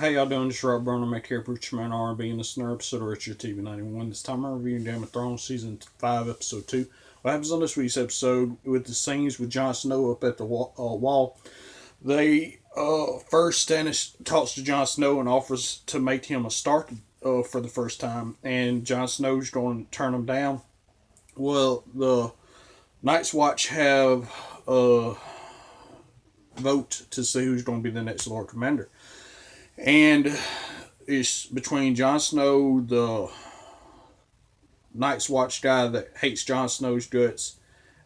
How y'all doing? This is Rob Burner, my care preacher man R&B, and this is another episode of Richard TV 91. This time I'm reviewing Game of Thrones Season 5, Episode 2. What happens on this week's episode with the scenes with Jon Snow up at the wall? They first Stannis talks to Jon Snow and offers to make him a Stark for the first time, and Jon Snow's going to turn him down. Well, the Night's Watch have a vote to see who's going to be the next Lord Commander. And it's between Jon Snow, the Night's Watch guy that hates Jon Snow's guts,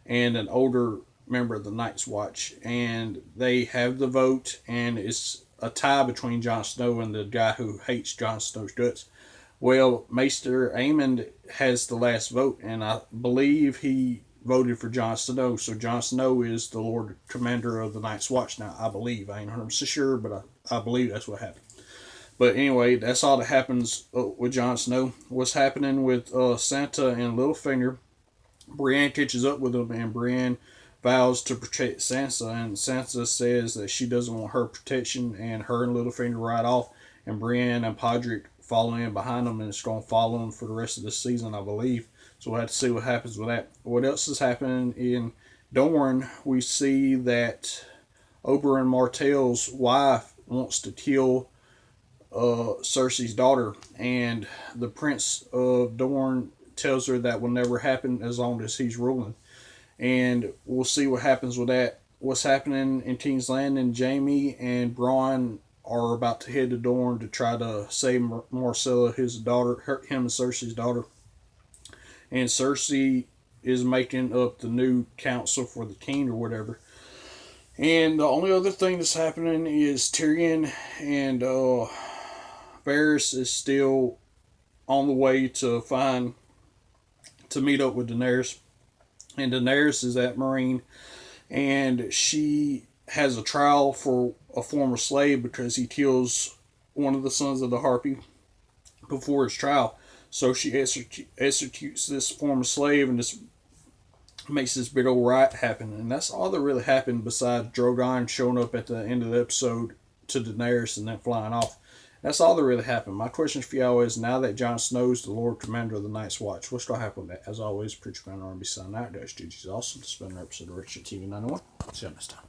and an older member of the Night's Watch. And they have the vote, and it's a tie between Jon Snow and the guy who hates Jon Snow's guts. Well, Maester Aemond has the last vote, and I believe he voted for Jon Snow. So Jon Snow is the Lord Commander of the Night's Watch now, I believe. I ain't 100% sure, but I believe that's what happened. But anyway, that's all that happens with Jon Snow. What's happening with Sansa and Littlefinger? Brienne catches up with them, and Brienne vows to protect Sansa. And Sansa says that she doesn't want her protection, and her and Littlefinger ride off. And Brienne and Podrick follow in behind them, and it's going to follow them for the rest of the season, I believe. So we'll have to see what happens with that. What else is happening in Dorne? We see that Oberyn Martell's wife wants to kill Cersei's daughter, and the Prince of Dorne tells her that will never happen as long as he's ruling. And we'll see what happens with that. What's happening in King's Landing? Jaime and Bronn are about to head to Dorne to try to save Marcella, his daughter, him and Cersei's daughter. And Cersei is making up the new council for the king or whatever. And the only other thing that's happening is Tyrion and Varys is still on the way to meet up with Daenerys. And Daenerys is at Meereen, and she has a trial for a former slave because he kills one of the sons of the Harpy before his trial. So she executes this former slave, and this makes this big old riot happen. And that's all that really happened besides Drogon showing up at the end of the episode to Daenerys and then flying off. That's all that really happened. My question for y'all is, now that Jon Snow's the Lord Commander of the Night's Watch, what's going to happen with that? As always, Preacher Man R&B signing out. Guys, GG's awesome to spend an episode of Richard TV 91. See you next time.